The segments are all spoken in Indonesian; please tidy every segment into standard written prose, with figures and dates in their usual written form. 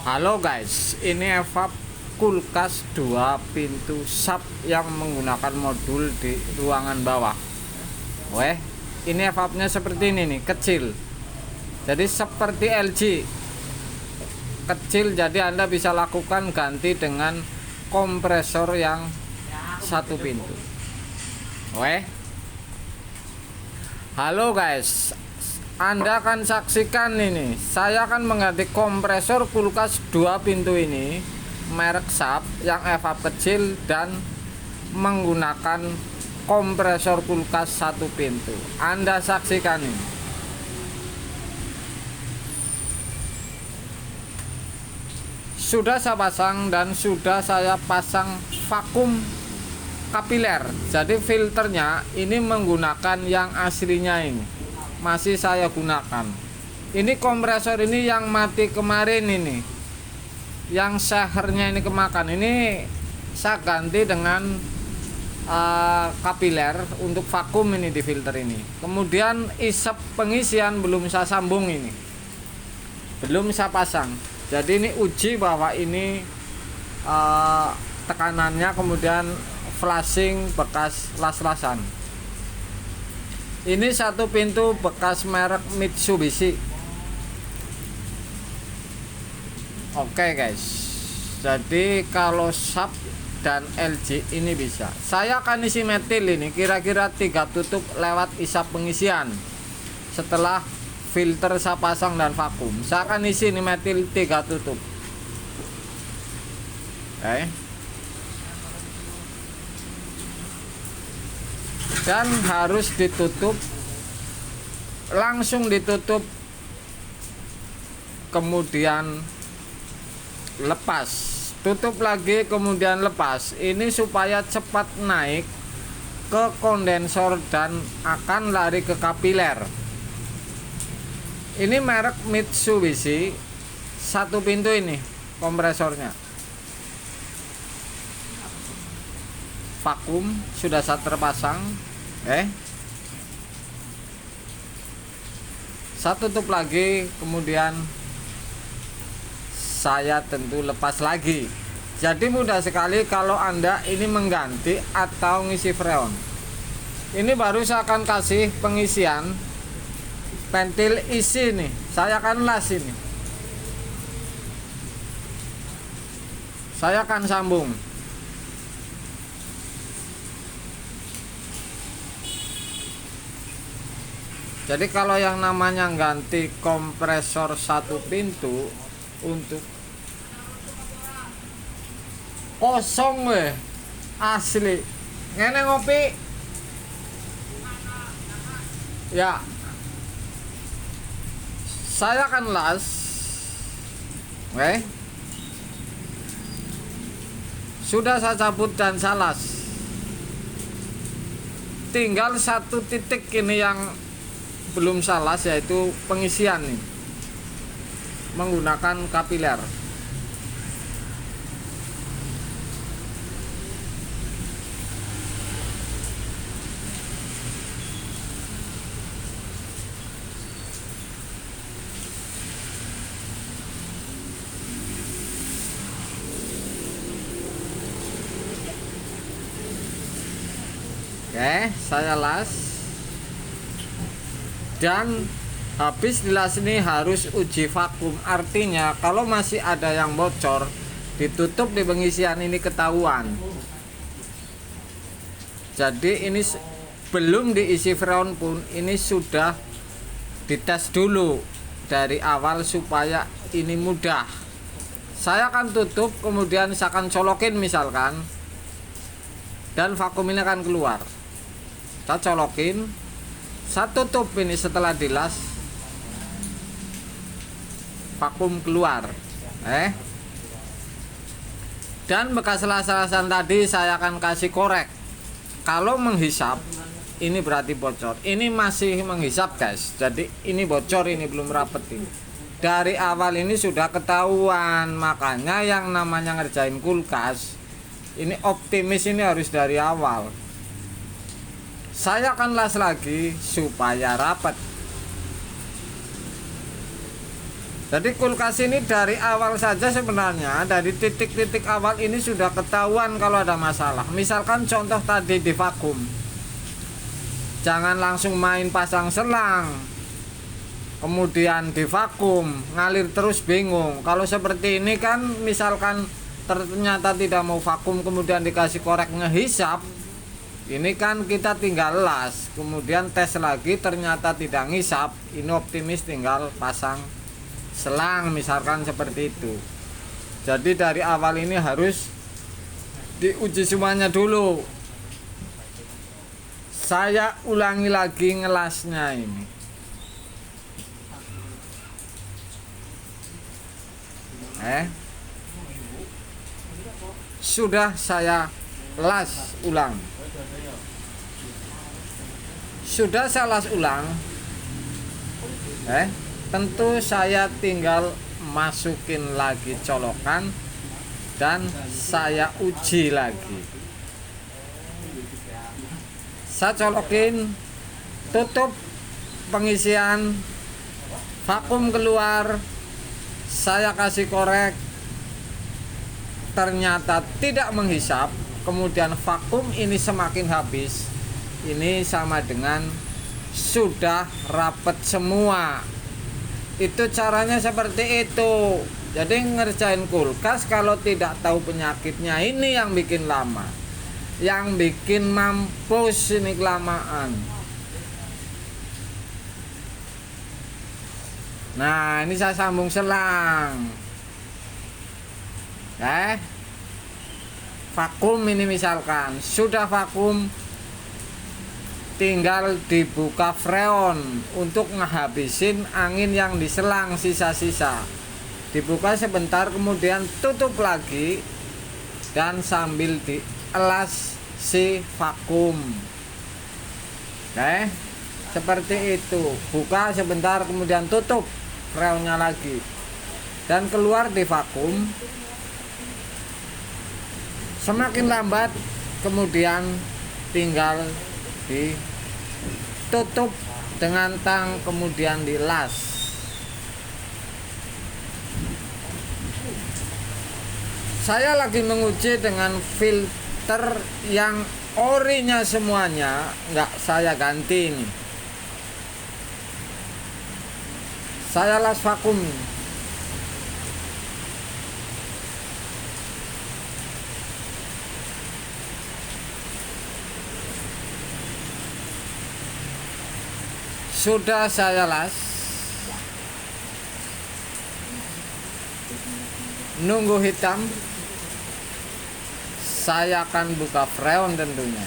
Halo guys, ini evap kulkas 2 pintu sub yang menggunakan modul di ruangan bawah. Weh, ini evapnya seperti ini nih, kecil. Jadi seperti LG. Kecil, jadi Anda bisa lakukan ganti dengan kompresor yang 1 pintu. Weh. Halo guys, Anda akan saksikan ini. Saya akan mengganti kompresor kulkas 2 pintu ini, merek sub yang evap kecil dan menggunakan kompresor kulkas 1 pintu. Anda saksikan ini. Sudah saya pasang dan sudah saya pasang vakum kapiler. Jadi filternya ini menggunakan yang aslinya ini. Masih saya gunakan. Ini kompresor ini yang mati kemarin ini. Yang sehernya ini kemakan. Ini saya ganti dengan kapiler untuk vakum ini di filter ini. Kemudian isap pengisian belum saya sambung ini. Belum saya pasang. Jadi ini uji bahwa ini tekanannya, kemudian flashing bekas las-lasan. Ini 1 pintu bekas merek Mitsubishi. Oke guys, jadi kalau sub dan LG ini bisa. Saya akan isi metil ini kira-kira 3 tutup lewat isap pengisian. Setelah filter saya pasang dan vakum, saya akan isi ini metil 3 tutup. Oke. Dan harus ditutup, langsung ditutup, kemudian lepas, tutup lagi, kemudian lepas. Ini supaya cepat naik ke kondensor dan akan lari ke kapiler. Ini merek Mitsubishi, 1 pintu ini kompresornya. Vakum sudah saya terpasang. Saya tutup lagi, kemudian saya tentu lepas lagi. Jadi mudah sekali kalau Anda ini mengganti atau ngisi freon. Ini baru saya akan kasih pengisian ventil isi nih. Saya akan las ini. Saya akan sambung. Jadi kalau yang namanya ganti kompresor 1 pintu untuk kosong weh, asli ngene ngopi ya, saya akan las. Sudah saya cabut dan saya las. Tinggal 1 titik ini yang belum salah, yaitu pengisian nih menggunakan kapiler. Saya las. Dan habis dilas ini harus uji vakum. Artinya kalau masih ada yang bocor, ditutup di pengisian ini ketahuan. Jadi ini belum diisi freon pun, ini sudah dites dulu dari awal supaya ini mudah. Saya akan tutup, kemudian saya akan colokin misalkan, dan vakum ini akan keluar. Saya colokin, saya tutup ini setelah dilas, vakum keluar. Dan bekas las-lasan tadi saya akan kasih korek. Kalau menghisap ini berarti bocor. Ini masih menghisap guys, jadi ini bocor, ini belum rapet ini. Dari awal ini sudah ketahuan. Makanya yang namanya ngerjain kulkas ini optimis, ini harus dari awal. Saya akan las lagi supaya rapat. Jadi kulkas ini dari awal saja sebenarnya, dari titik-titik awal ini sudah ketahuan kalau ada masalah. Misalkan contoh tadi di vakum, jangan langsung main pasang selang kemudian di vakum ngalir terus bingung. Kalau seperti ini kan misalkan ternyata tidak mau vakum kemudian dikasih korek ngehisap, ini kan kita tinggal las kemudian tes lagi ternyata tidak ngisap, ini optimis tinggal pasang selang misalkan seperti itu. Jadi dari awal ini harus diuji semuanya dulu. Saya ulangi lagi ngelasnya ini. Sudah saya las ulang. Sudah saya las ulang. Tentu saya tinggal masukin lagi colokan dan saya uji lagi. Saya colokin, tutup pengisian, vakum keluar, saya kasih korek, ternyata tidak menghisap, kemudian vakum ini semakin habis. Ini sama dengan sudah rapet semua. Itu caranya seperti itu. Jadi ngerjain kulkas kalau tidak tahu penyakitnya ini yang bikin lama, yang bikin mampus ini kelamaan. Nah ini saya sambung selang. Vakum ini misalkan sudah vakum, tinggal dibuka freon untuk ngehabisin angin yang diselang sisa-sisa. Dibuka sebentar kemudian tutup lagi dan sambil dielas si vakum. Seperti itu. Buka sebentar kemudian tutup freonnya lagi dan keluar di vakum. Semakin lambat kemudian tinggal ditutup dengan tang kemudian dilas. Saya lagi menguji dengan filter yang orinya semuanya, nggak saya ganti ini. Saya las vakum. Sudah saya las, nunggu hitam, saya akan buka freon tentunya.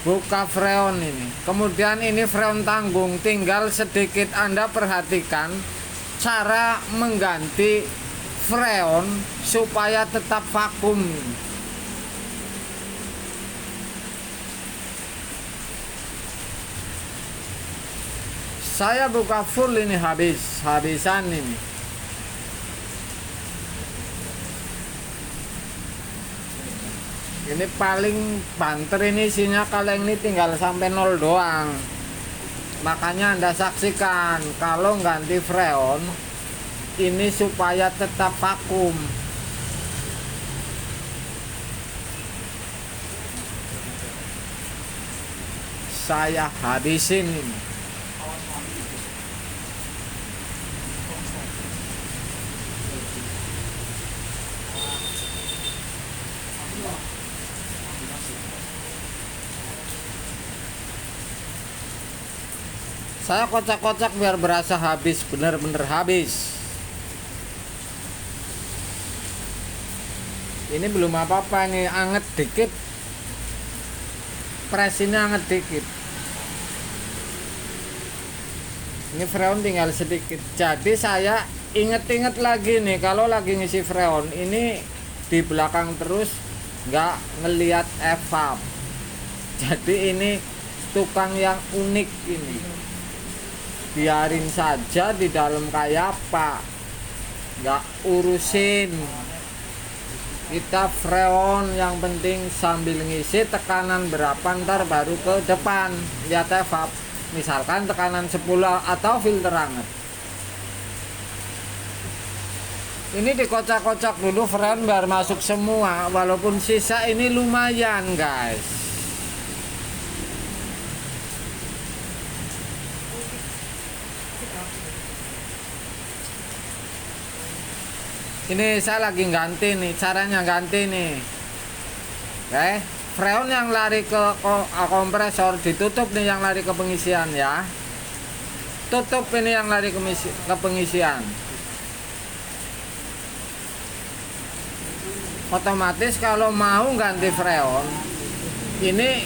Buka freon ini, kemudian ini freon tanggung, tinggal sedikit Anda perhatikan cara mengganti freon supaya tetap vakum. Saya buka full ini habisan ini. Ini paling banter ini isinya, kalau ini tinggal sampai 0 doang. Makanya Anda saksikan kalau ganti freon ini supaya tetap vakum. Saya habisin ini. Saya kocak-kocak biar berasa habis, bener-bener habis. Ini belum apa-apa nih, anget dikit. Press ini anget dikit. Ini freon tinggal sedikit. Jadi saya inget-inget lagi nih, kalau lagi ngisi freon ini di belakang terus, nggak ngelihat evap. Jadi ini tukang yang unik ini. Biarin saja di dalam kayak apa, nggak urusin. Kita freon yang penting sambil ngisi tekanan berapa, ntar baru ke depan lihat evap. Misalkan tekanan 10 atau filter hangat. Ini dikocok-kocok dulu freon biar masuk semua, walaupun sisa ini lumayan guys. Ini saya lagi ganti nih, caranya ganti nih. Freon yang lari ke kompresor ditutup nih, yang lari ke pengisian ya. Tutup ini yang lari ke pengisian. Otomatis kalau mau ganti freon, ini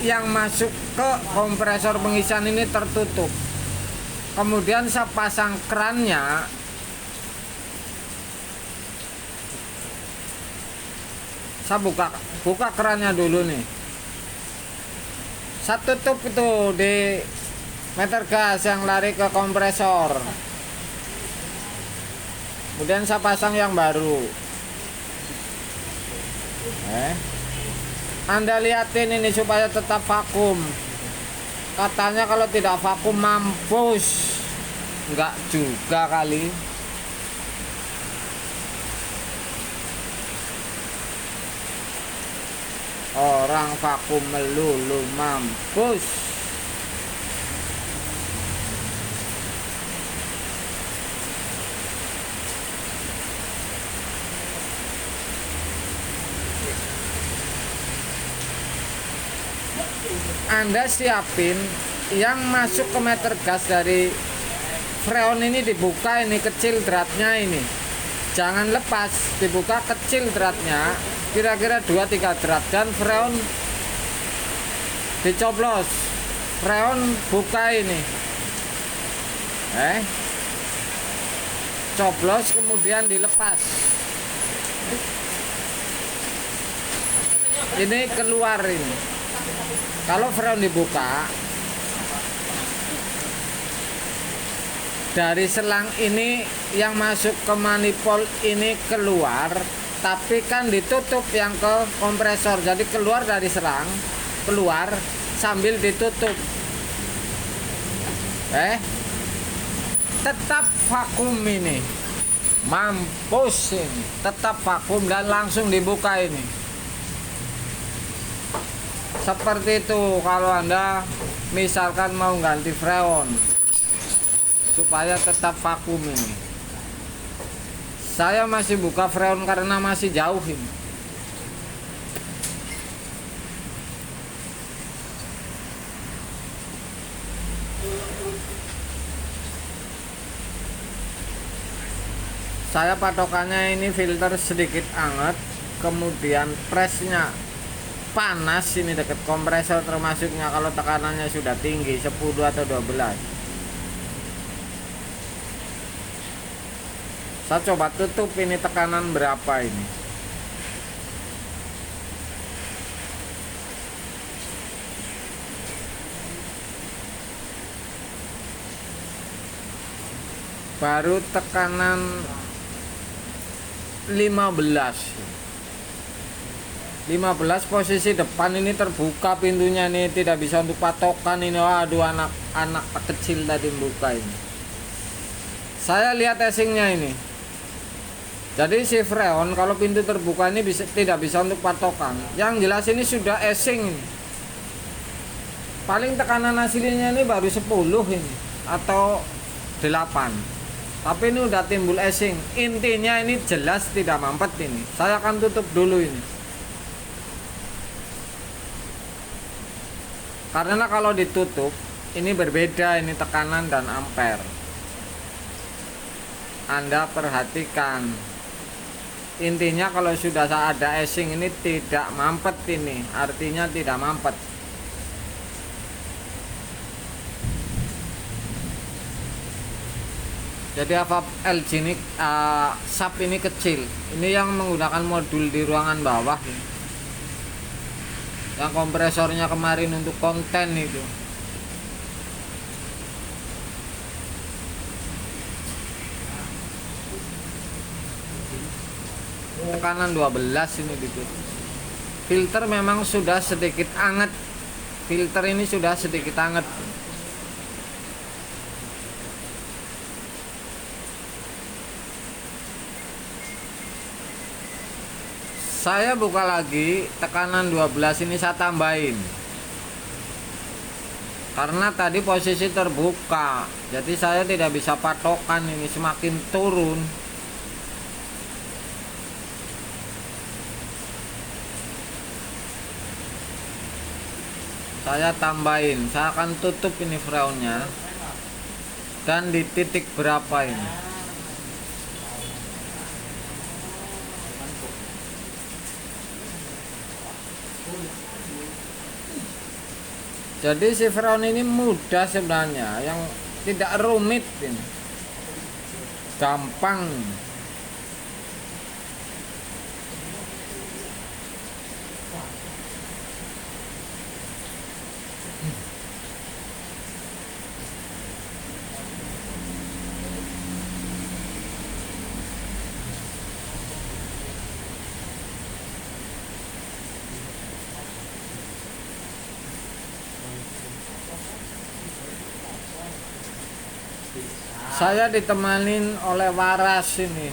yang masuk ke kompresor pengisian ini tertutup. Kemudian saya pasang krannya. Saya buka kerannya dulu nih. Saya tutup itu di meter gas yang lari ke kompresor. Kemudian saya pasang yang baru. Anda lihatin ini supaya tetap vakum. Katanya kalau tidak vakum mampus. Enggak juga kali. Orang vakum melulu mampus. Anda siapin yang masuk ke meter gas dari freon ini, dibuka ini kecil dratnya ini. Jangan lepas, dibuka kecil dratnya, kira-kira 2-3 drat, dan freon dicoblos. Freon buka ini. Coblos kemudian dilepas. Ini keluar ini. Kalau freon dibuka, dari selang ini yang masuk ke manifold ini keluar, tapi kan ditutup yang ke kompresor, jadi keluar dari selang, keluar sambil ditutup. Tetap vakum ini, mampus ini, tetap vakum dan langsung dibuka ini. Seperti itu kalau Anda misalkan mau ganti freon supaya tetap vakum ini. Saya masih buka freon karena masih jauh ini. Saya patokannya ini filter sedikit anget, kemudian presnya panas ini dekat kompresor termasuknya kalau tekanannya sudah tinggi 10 atau 12. Saya coba tutup ini tekanan berapa ini. Baru tekanan 15 posisi depan ini terbuka pintunya nih, tidak bisa untuk patokan ini. Waduh, anak kecil tadi buka ini. Saya lihat casingnya ini. Jadi si freon kalau pintu terbuka ini tidak bisa untuk patokan. Yang jelas ini sudah casing ini. Paling tekanan aslinya ini baru 10 ini atau 8. Tapi ini udah timbul casing. Intinya ini jelas tidak mampet ini. Saya akan tutup dulu ini. Karena kalau ditutup ini berbeda ini tekanan dan ampere. Anda perhatikan. Intinya kalau sudah ada casing ini tidak mampet ini, artinya tidak mampet. Jadi apa LG ini sub ini kecil. Ini yang menggunakan modul di ruangan bawah ini. Yang kompresornya kemarin untuk konten itu. Tekanan 12 ini gitu. Filter memang sudah sedikit anget. Filter ini sudah sedikit anget. Saya buka lagi, tekanan 12 ini saya tambahin. Karena tadi posisi terbuka, jadi saya tidak bisa patokan ini semakin turun. Saya tambahin, saya akan tutup ini freonnya. Dan di titik berapa ini? Jadi si freon ini mudah sebenarnya, yang tidak rumit ini. Gampang. Saya ditemanin oleh waras ini,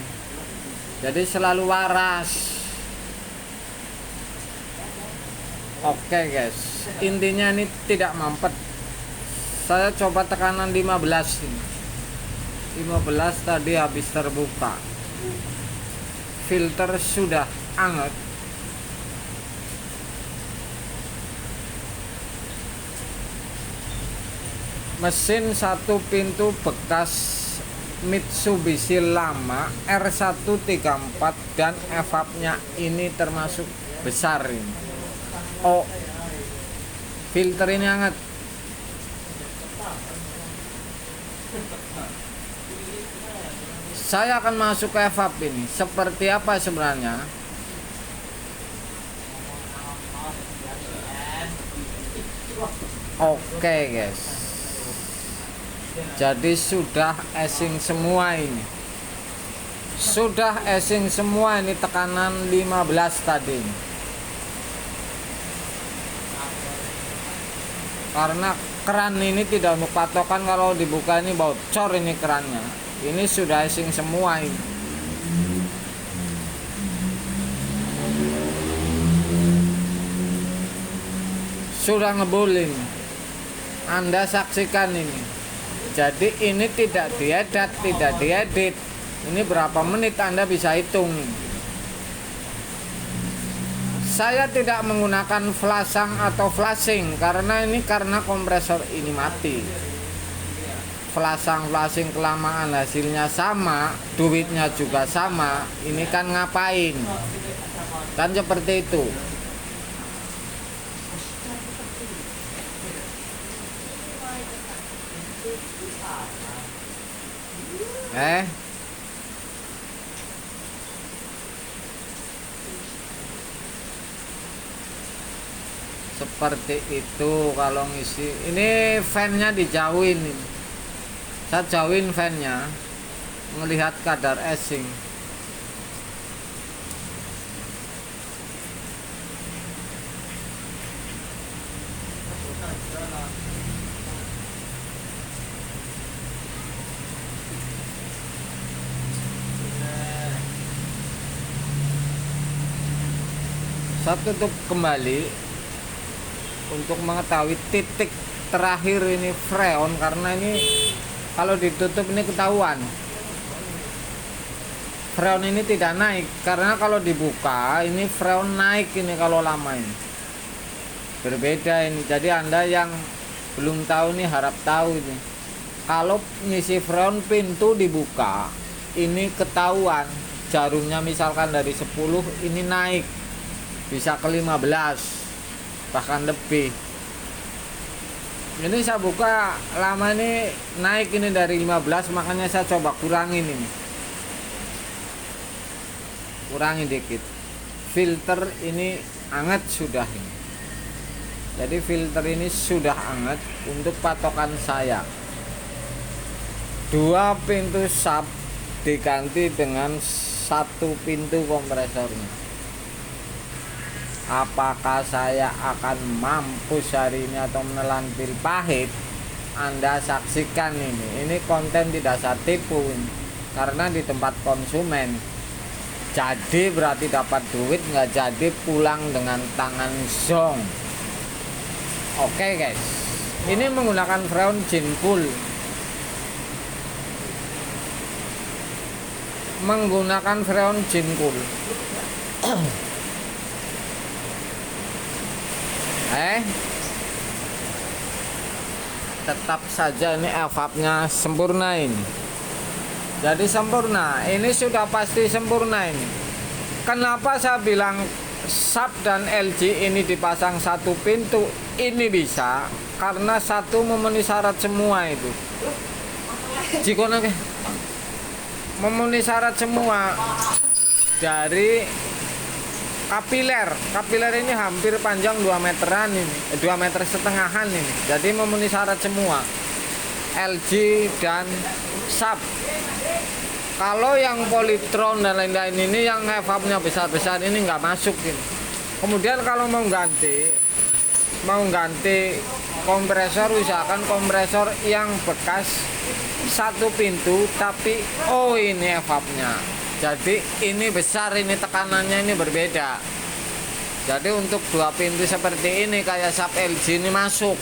jadi selalu waras. Oke guys, intinya ini tidak mampet. Saya coba tekanan 15 ini. 15 tadi habis terbuka. Filter sudah anget. Mesin satu pintu bekas Mitsubishi lama R134 dan evapnya ini termasuk besar ini. Oh, filter ini hangat. Saya akan masuk ke evap ini. Seperti apa sebenarnya? Oke guys, jadi sudah esing semua ini. Sudah esing semua ini, tekanan 15 tadi. Karena keran ini tidak untuk patokan, kalau dibuka ini bocor ini kerannya. Ini sudah esing semua ini. Sudah ngebulin. Anda saksikan ini. Jadi ini tidak diedit, tidak diedit. Ini berapa menit Anda bisa hitung. Saya tidak menggunakan flasang atau flashing karena kompresor ini mati. Flasing kelamaan hasilnya sama, duitnya juga sama. Ini kan ngapain? Kan seperti itu. Seperti itu kalau ngisi. Ini fan-nya dijauhin ini. Saya jauhin fan-nya, melihat kadar esing. Saya tutup kembali untuk mengetahui titik terakhir ini freon, karena ini kalau ditutup ini ketahuan freon ini tidak naik, karena kalau dibuka ini freon naik ini kalau lama ini. Berbeda ini. Jadi Anda yang belum tahu nih harap tahu ini. Kalau ngisi freon pintu dibuka ini ketahuan jarumnya, misalkan dari 10 ini naik bisa ke 15 bahkan lebih. Ini saya buka lama ini naik ini dari 15, makanya saya coba kurangin ini. Kurangin dikit. Filter ini hangat sudah ini. Jadi filter ini sudah hangat untuk patokan saya. 2 pintu sub diganti dengan 1 pintu kompresornya. Apakah saya akan mampus hari ini atau menelan pil pahit? Anda saksikan ini. Ini konten tidak saya tipu ini, karena di tempat konsumen. Jadi berarti dapat duit, nggak jadi pulang dengan tangan zong. Oke guys, ini menggunakan freon Jinpool, menggunakan freon Jinpool. Tetap saja ini evapnya sempurna ini. Jadi sempurna, ini sudah pasti sempurna ini. Kenapa saya bilang SAP dan LG ini dipasang satu pintu? Ini bisa karena satu memenuhi syarat semua itu. Jika memenuhi syarat semua dari kapiler ini hampir panjang 2 meteran ini, 2,5 meter ini. Jadi memenuhi syarat semua LG dan SAP. Kalau yang Polytron dan lain-lain ini yang evapnya besar-besar ini nggak masuk ini. Kemudian kalau mau ganti kompresor, usahakan kompresor yang bekas satu pintu tapi ini evapnya. Jadi ini besar, ini tekanannya ini berbeda. Jadi untuk 2 pintu seperti ini kayak SAP LG ini masuk.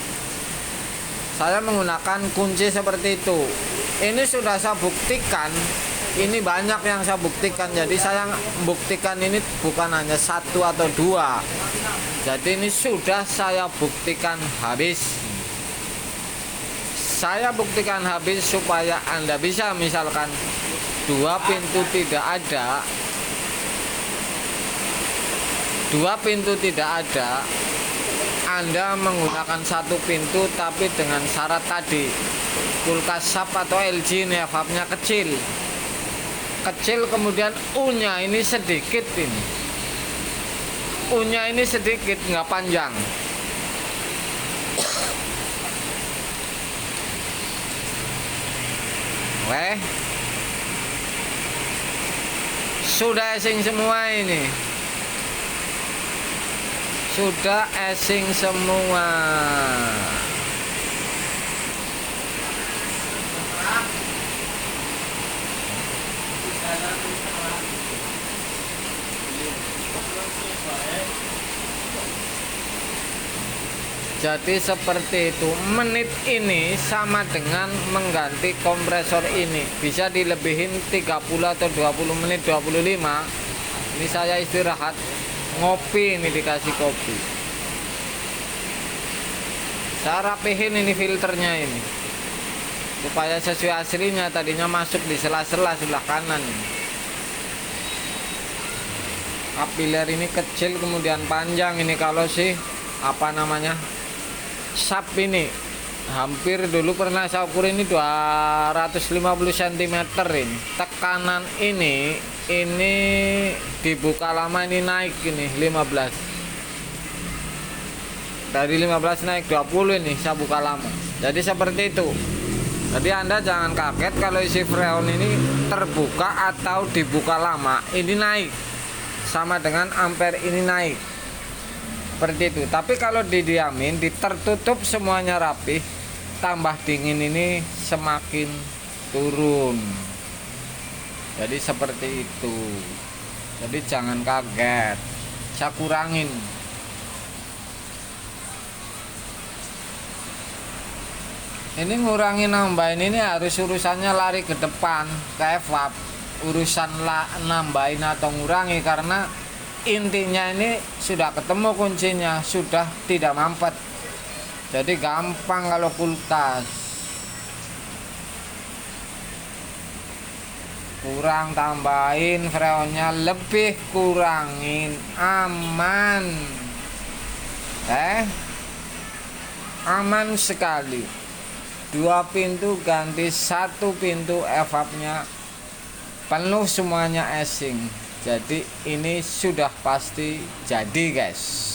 Saya menggunakan kunci seperti itu. Ini sudah saya buktikan. Ini banyak yang saya buktikan. Jadi saya buktikan ini bukan hanya 1 atau 2. Jadi ini sudah saya buktikan habis. Saya buktikan habis supaya Anda bisa, misalkan 2 pintu tidak ada, 2 pintu tidak ada, Anda menggunakan 1 pintu tapi dengan syarat tadi. Kulkas SAP atau LG ini evapnya kecil, kemudian U-nya ini sedikit, ini U-nya ini sedikit, nggak panjang. Sudah asing semua ini, sudah asing semua. Jadi seperti itu. Menit ini sama dengan mengganti kompresor ini. Bisa dilebihin 30 atau 20 menit, 25. Ini saya istirahat ngopi, ini dikasih kopi. Saya rapihin ini filternya ini supaya sesuai aslinya. Tadinya masuk di sela-sela sebelah kanan ini. Kapiler ini kecil kemudian panjang ini. Kalau sih SAP ini hampir dulu pernah saya ukur ini 250 cm ini. Tekanan ini dibuka lama ini naik ini 15. Dari 15 naik 20 ini saya buka lama. Jadi seperti itu. Jadi Anda jangan kaget kalau isi freon ini terbuka atau dibuka lama, ini naik. Sama dengan ampere ini naik. Seperti itu. Tapi kalau didiamin, tertutup semuanya rapih, tambah dingin ini semakin turun. Jadi seperti itu. Jadi jangan kaget. Saya kurangin. Ini ngurangin nambahin ini harus urusannya lari ke depan, ke evap. Urusan nambahin atau ngurangi, karena intinya ini sudah ketemu kuncinya, sudah tidak mampet. Jadi gampang kalau kulkas. Kurang tambahin freonnya, lebih kurangin, aman. Aman sekali. 2 pintu ganti 1 pintu, evapnya penuh semuanya asing. Jadi ini sudah pasti jadi guys.